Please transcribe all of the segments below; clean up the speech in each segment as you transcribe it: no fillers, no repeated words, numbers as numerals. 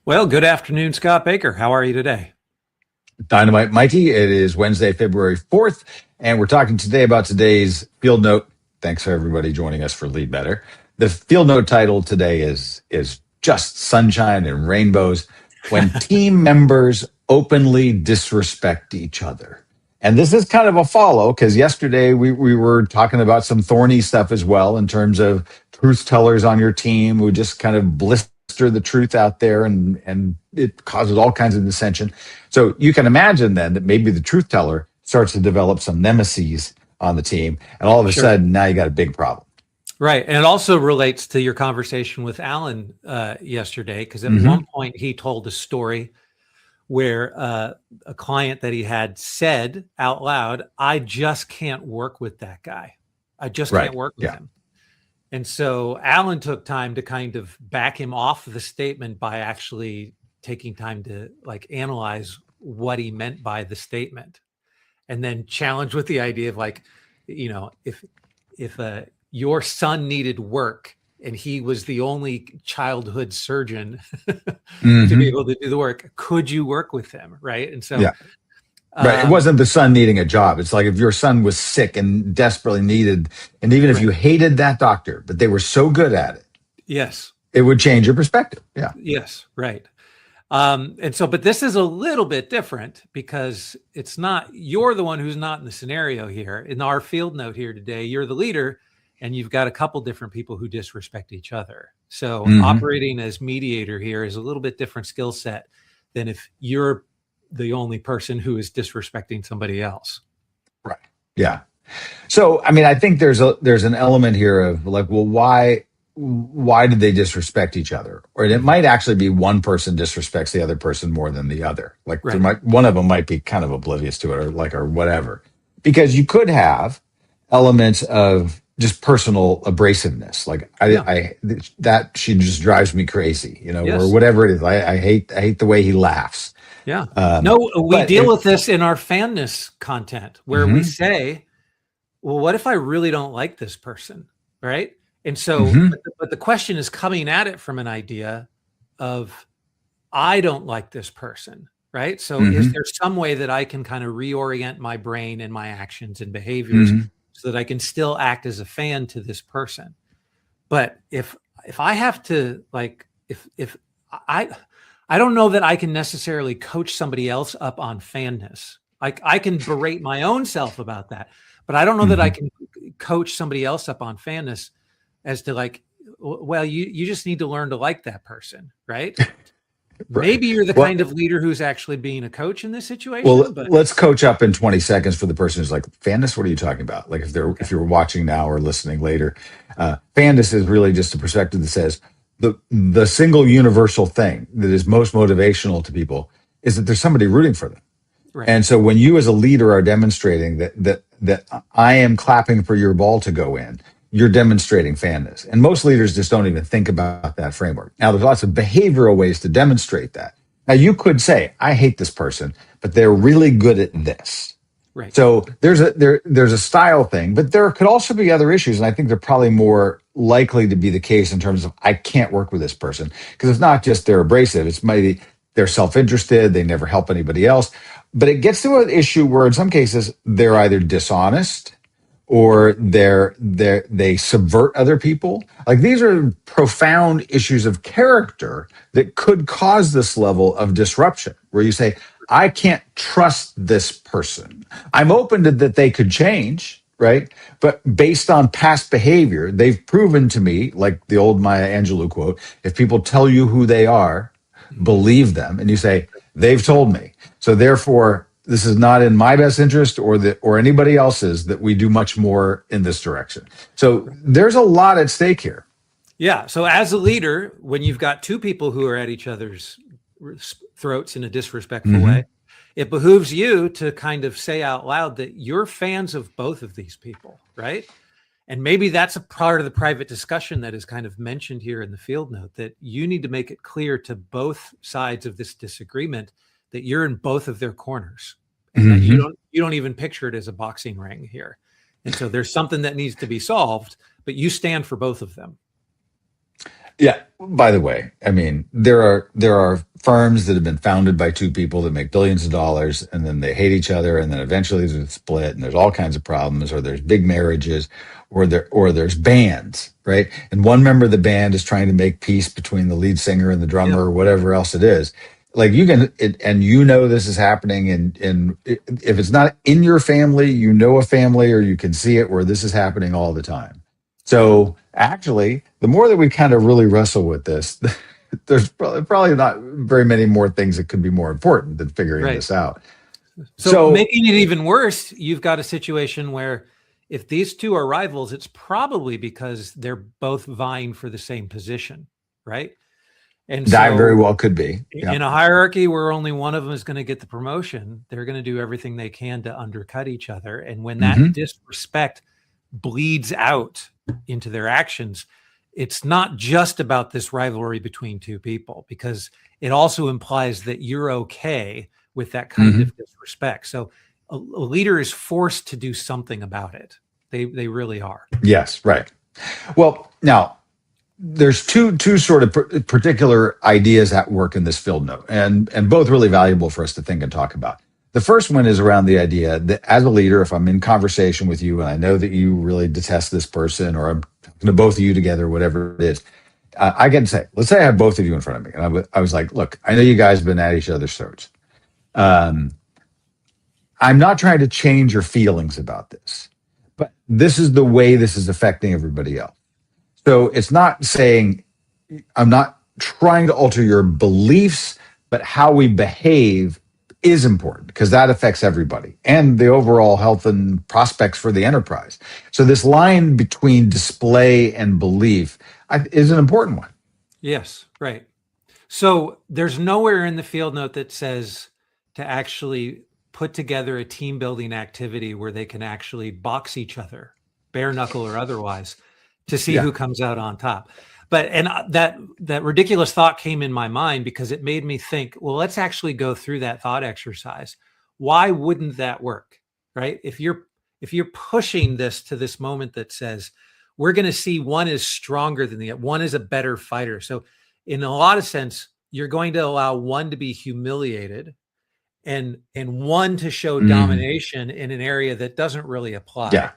Well, good afternoon, Scott Baker. How are you today? Dynamite Mikey. It is Wednesday, February 4th, and we're talking today about today's field note. Thanks for everybody joining us for Lead Better. The field note title today is Just Sunshine and Rainbows When Team Members Openly Disrespect Each Other. And this is kind of a follow because yesterday we were talking about some thorny stuff as well in terms of truth tellers on your team who just kind of blister the truth out there and it causes all kinds of dissension. So you can imagine then that maybe the truth teller starts to develop some nemesis on the team, and all of a Sure. sudden now you got a big problem. Right. And it also relates to your conversation with Alan yesterday, because at Mm-hmm. one point he told a story where a client that he had said out loud, I just can't work with that guy. I just Right. can't work with Yeah. him. And so Alan took time to kind of back him off the statement by actually taking time to like analyze what he meant by the statement, and then challenge with the idea of like, if your son needed work and he was the only childhood surgeon to be Mm-hmm. able to do the work, could you work with him? Right. And so, Yeah. Right. It um, wasn't the son needing a job. It's like if your son was sick and desperately needed, and even if right. you hated that doctor, but they were so good at it, Yes. it would change your perspective. Yeah. Yes. Right. And so, but this is a little bit different because it's not, you're the one who's not in the scenario here. In our field note here today, you're the leader and you've got a couple different people who disrespect each other. So Mm-hmm. operating as mediator here is a little bit different skill set than if you're the only person who is disrespecting somebody else. Right. Yeah. So, I mean, I think there's an element here of like, well, why did they disrespect each other? Or it Mhm. might actually be one person disrespects the other person more than the other. Like there Right. might one of them might be kind of oblivious to it or whatever. Because you could have elements of just personal abrasiveness. Like Yeah. that she just drives me crazy, or Yes. whatever it is. I hate the way he laughs. Yeah. Um, No, we but deal if with this in our fanness content where we mhm, say, well, what if I really don't like this person? Right. And so, mhm, but the question is coming at it from an idea of, I don't like this person. Right. So, is mhm, there some way that I can kind of reorient my brain and my actions and behaviors mhm, so that I can still act as a fan to this person? But if I have to like if I I don't know that I can necessarily coach somebody else up on fanness. Like I can berate my own self about that, but I don't know that I mhm. can coach somebody else up on fanness as to like, well, you just need to learn to like that person, right? Right. Maybe you're the Well, kind of leader who's actually being a coach in this situation, Well, but let's coach up in 20 seconds for the person who's like, Fandis, what are you talking about? Like okay. if you're watching now or listening later, Fandis is really just a perspective that says the single universal thing that is most motivational to people is that there's somebody rooting for them. Right. And so when you as a leader are demonstrating that I am clapping for your ball to go in, you're demonstrating fandness. And most leaders just don't even think about that framework. Now there's lots of behavioral ways to demonstrate that. Now you could say, I hate this person, but they're really good at this. Right. So there's a style thing, but there could also be other issues, and I think they're probably more likely to be the case in terms of I can't work with this person because it's not just they're abrasive; it's maybe they're self-interested, they never help anybody else. But it gets to an issue where, in some cases, they're either dishonest or they subvert other people. Like these are profound issues of character that could cause this level of disruption where you say, I can't trust this person. I'm open to that they could change, right? But based on past behavior, they've proven to me, like the old Maya Angelou quote, if people tell you who they are, Mhm. believe them. And you say, they've told me. So therefore, this is not in my best interest or anybody else's that we do much more in this direction. So there's a lot at stake here. Yeah. So as a leader, when you've got two people who are at each other's throats in a disrespectful Mm-hmm. way, it behooves you to kind of say out loud that you're fans of both of these people, right? And maybe that's a part of the private discussion that is kind of mentioned here in the field note, that you need to make it clear to both sides of this disagreement that you're in both of their corners and that Mm-hmm. you don't even picture it as a boxing ring here. And so there's something that needs to be solved, but you stand for both of them. Yeah. By the way, I mean there are firms that have been founded by two people that make billions of dollars, and then they hate each other, and then eventually there's a split, and there's all kinds of problems, or there's big marriages, or there's bands, right? And one member of the band is trying to make peace between the lead singer and the drummer, Yep. or whatever else it is. Like you can, and this is happening, and if it's not in your family, a family, or you can see it where this is happening all the time. Yeah. So actually, the more that we kind of really wrestle with this, there's probably not very many more things that could be more important than figuring Right. this out. So So making it even worse, you've got a situation where if these two are rivals, it's probably because they're both vying for the same position, right? And that very so well could be. Yeah. in a hierarchy where only one of them is going to get the promotion, they're going to do everything they can to undercut each other. And when that Hmm. disrespect bleeds out into their actions, it's not just about this rivalry between two people, because it also implies that you're okay with that kind Hmm. of disrespect. So a leader is forced to do something about it. They really are. Yes. Right. Well, now there's two sort of particular ideas at work in this field note, and both really valuable for us to think and talk about. The first one is around the idea that as a leader, if I'm in conversation with you and I know that you really detest this person, or I'm talking to both of you together, whatever it is, I can say, let's say I have both of you in front of me, and I was like, look, I know you guys have been at each other's throats. Um, I'm not trying to change your feelings about this, but this is the way this is affecting everybody else. So it's not saying I'm not trying to alter your beliefs, but how we behave is important because that affects everybody and the overall health and prospects for the enterprise. So this line between display and belief is an important one. Yes, right. So there's nowhere in the field note that says to actually put together a team building activity where they can actually box each other, bare knuckle or otherwise, to see Yeah. who comes out on top. But and that ridiculous thought came in my mind because it made me think, well, let's actually go through that thought exercise. Why wouldn't that work? Right? If you're pushing this to this moment that says we're going to see one is stronger than the other, one is a better fighter. So in a lot of sense, you're going to allow one to be humiliated and one to show Mhm. domination in an area that doesn't really Yeah. apply,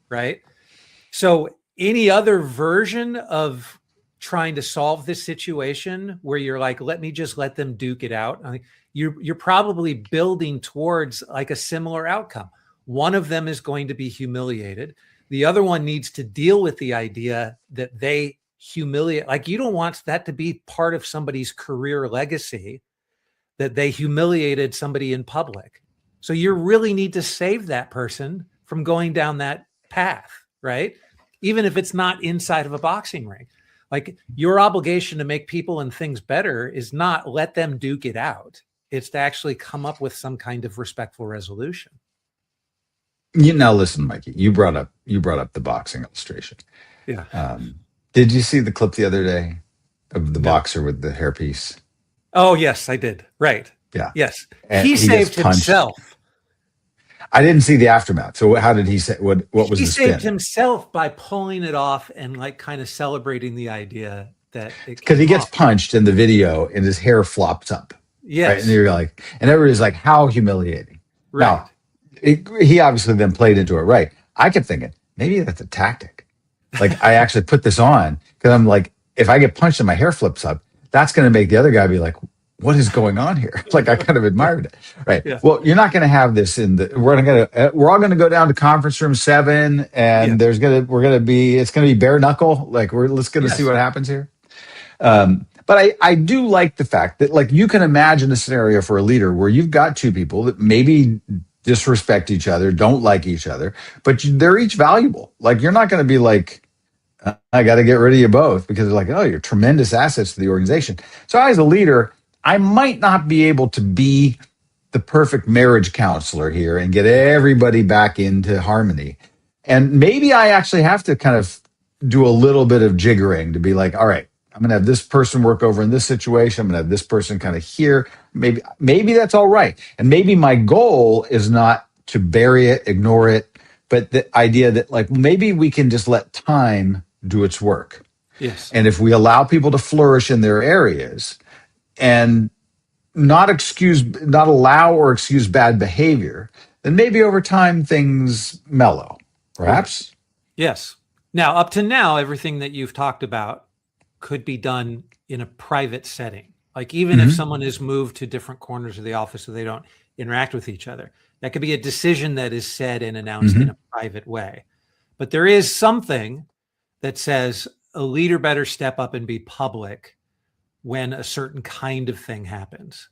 right? So any other version of trying to solve this situation where you're like, let them duke it out. I mean, you're probably building towards like a similar outcome. One of them is going to be humiliated. The other one needs to deal with the idea that they humiliate. Like you don't want that to be part of somebody's career legacy that they humiliated somebody in public. So you really need to save that person from going down that path, right? Even if it's not inside of a boxing ring. Like your obligation to make people and things better is not let them duke it out. It's to actually come up with some kind of respectful resolution. Now listen, Mikey, you brought up the boxing illustration. Yeah. Um, did you see the clip the other day of the No. boxer with the hairpiece? Oh, yes, I did. Right. Yeah. Yes. And He he gets saved punched. himself. I didn't see the aftermath. So how did he say what was He the saved spin? himself by pulling it off and like kind of celebrating the idea that it Because he came gets off. punched in the video and his hair flops up. Right. And Yes. you're like, and everybody's like, how humiliating. Right. Now, he obviously then played into it right. I kept thinking, maybe that's a tactic. Like I actually put this on because I'm like, if I get punched and my hair flips up, that's going to make the other guy be like, what is going on here? Like I kind of Yeah. admired it. Right. Yeah. Well, you're not going to have this we're all going to go down to conference room 7 Yeah. and it's going to be bare knuckle. Like let's going to see Yes. what happens here. But I do like the fact that like you can imagine a scenario for a leader where you've got two people that maybe disrespect each other, don't like each other, but they're each valuable. Like you're not going to be like, I got to get rid of you both because they're like, oh, you're tremendous assets to the organization. So as a leader, I might not be able to be the perfect marriage counselor here and get everybody back into harmony. And maybe I actually have to kind of do a little bit of jiggering to be like, all right, I'm going to have this person work over in this situation. I'm going to have this person kind of here. Maybe that's all right. And maybe my goal is not to bury it, ignore it, but the idea that like maybe we can just let time do its work. Yes. And if we allow people to flourish in their areas and not allow or excuse bad behavior, then maybe over time things mellow, Right. perhaps. Yes. Now, up to now, everything that you've talked about could be done in a private setting. Like even if Hmm. someone is moved to different corners of the office so they don't interact with each other, that could be a decision that is said and announced in Hmm. a private way. But there is something that says a leader better step up and be public when a certain kind of thing happens.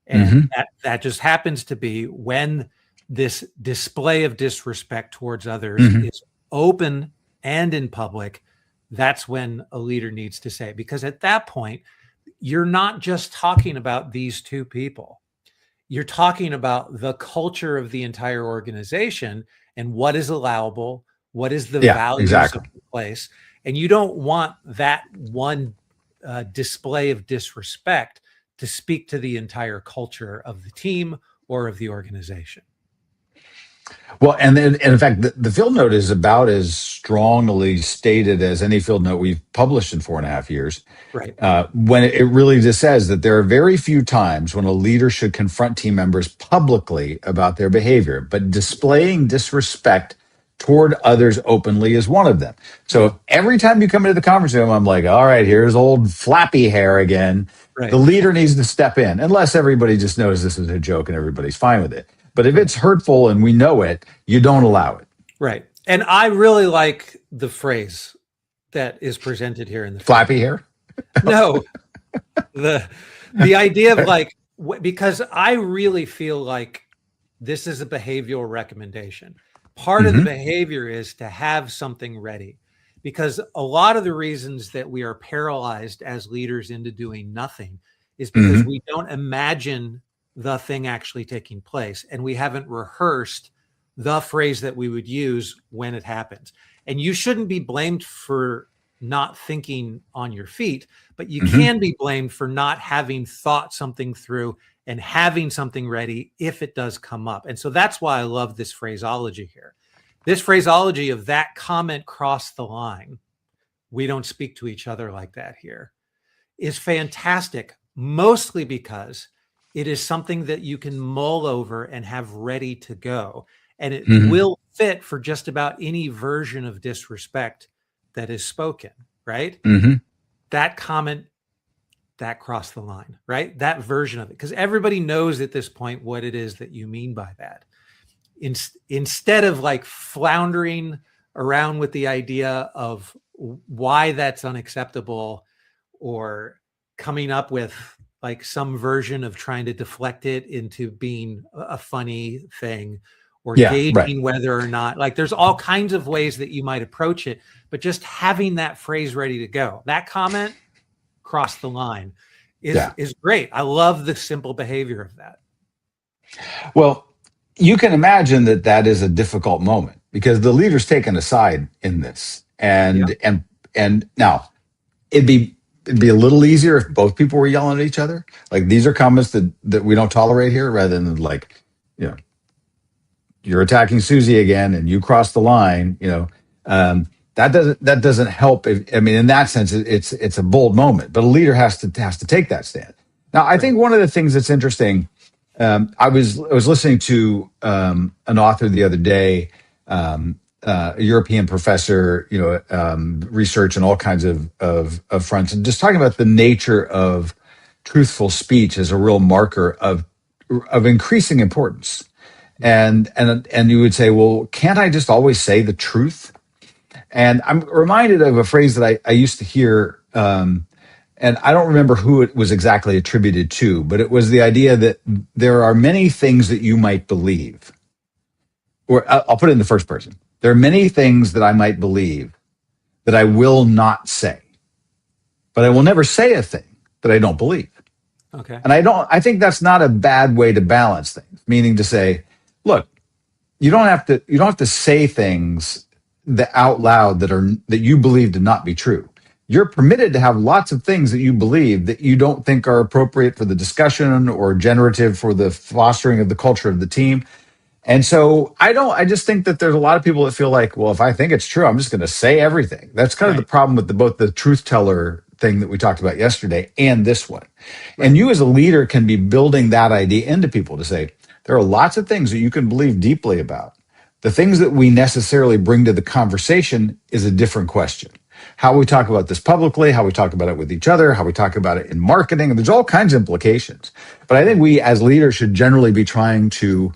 And Hmm. that just happens to be when this display of disrespect towards others Hmm. is open and in public. That's when a leader needs to say, because at that point, you're not just talking about these two people. You're talking about the culture of the entire organization and what is allowable, what is the Yeah, values of exactly. the place. And you don't want that one display of disrespect to speak to the entire culture of the team or of the organization. Well, and in fact, the field note is about as strongly stated as any field note we've published in 4.5 years. Right. When it really just says that there are very few times when a leader should confront team members publicly about their behavior, but displaying disrespect toward others openly is one of them. Yeah. So every time you come into the conference room, I'm like, all right, here's old flappy hair again. The Right. leader needs to step in, unless everybody just knows this is a joke and everybody's fine with it. But if Right. it's hurtful and we know it, you don't allow it. Right. And I really like the phrase that is presented here in the field Flappy note. hair? No, the idea of like because I really feel like this is a behavioral recommendation. Part of the Hmm. behavior is to have something ready because a lot of the reasons that we are paralyzed as leaders into doing nothing is because Hmm. we don't imagine the thing actually taking place and we haven't rehearsed the phrase that we would use when it happens. And you shouldn't be blamed for not thinking on your feet, but you Hmm. can be blamed for not having thought something through and having something ready if it does come up. And so that's why I love this phraseology here. This phraseology of that comment crossed the line. We don't speak to each other like that here is fantastic, mostly because it is something that you can mull over and have ready to go. And it Hmm. will fit for just about any version of disrespect that is spoken, right? Hmm. That comment, that crossed the line, right? That version of it. Because everybody knows at this point what it is that you mean by that. Instead of like floundering around with the idea of why that's unacceptable or coming up with like some version of trying to deflect it into being a funny thing or Yeah, right. gauging whether or not like there's all kinds of ways that you might approach it, but just having that phrase ready to go. That comment crossed the line Yeah. is great. I love the simple behavior of that. Well, you can imagine that that is a difficult moment because the leader's taken a side in this, Yeah. and now it'd be a little easier if both people were yelling at each other. Like these are comments that we don't tolerate here, rather than like, you know, you're attacking Susie again and you crossed the line. That doesn't help. I mean, in that sense, it's a bold moment, but a leader has to take that stand. Now, I Right. think one of the things that's interesting. I was listening to an author the other day, a European professor, research and all kinds of fronts, and just talking about the nature of truthful speech as a real marker of increasing importance. And you would say, well, can't I just always say the truth? And I'm reminded of a phrase that I used to hear, and I don't remember who it was exactly attributed to, but it was the idea that there are many things that you might believe. Or I'll put it in the first person. There are many things that I might believe that I will not say, but I will never say a thing that I don't believe. Okay. And I think that's not a bad way to balance things, meaning to say, look, you don't have to say things that out loud that you believe to not be true. You're permitted to have lots of things that you believe that you don't think are appropriate for the discussion or generative for the fostering of the culture of the team. And so I just think that there's a lot of people that feel like, well, if I think it's true, I'm just going to say everything. That's kind of the Right. problem with both the truth teller thing that we talked about yesterday and this one. And Right. you as a leader can be building that idea into people to say, there are lots of things that you can believe deeply about. The things that we necessarily bring to the conversation is a different question. How we talk about this publicly, how we talk about it with each other, how we talk about it in marketing, there's all kinds of implications. But I think Right. we as leaders should generally be trying to,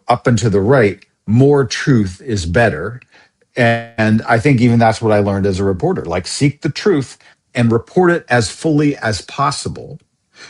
up and to the right, more truth is better. And I think even that's what I learned as a reporter, like seek the truth and report it as fully as possible.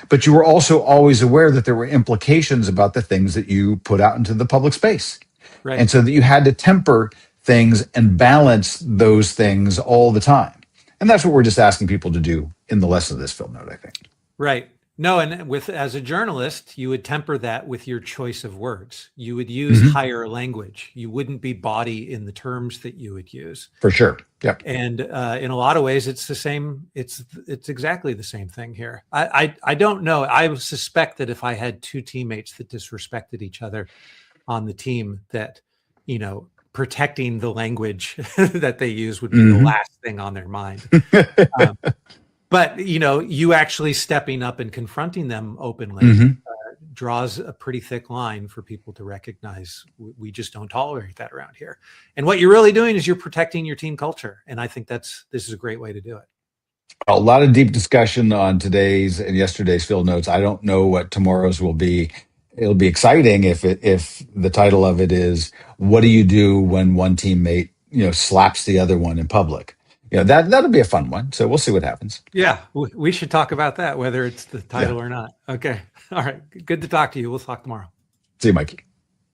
But you were also always aware that there were implications about the things that you put out into the public space. Right. And so that you had to temper things and balance those things all the time. And that's what we're just asking people to do in the lesson of this film note, I think. Right. No, and with as a journalist, you would temper that with your choice of words. You would use Mm-hmm. higher language. You wouldn't be bawdy in the terms that you would use. For sure. Yep. And in a lot of ways, it's the same. It's exactly the same thing here. I don't know. I suspect that if I had two teammates that disrespected each other on the team, that protecting the language that they use would be the Mm-hmm. last thing on their mind. But you actually stepping up and confronting them openly Mm-hmm. draws a pretty thick line for people to recognize we just don't tolerate that around here. And what you're really doing is you're protecting your team culture. And I think this is a great way to do it. A lot of deep discussion on today's and yesterday's field notes. I don't know what tomorrow's will be. It'll be exciting if the title of it is "What do you do when one teammate slaps the other one in public?" That'll be a fun one. So we'll see what happens. Yeah, we should talk about that, whether it's the Yeah. title or not. Okay. All right. Good to talk to you. We'll talk tomorrow. See you, Mikey.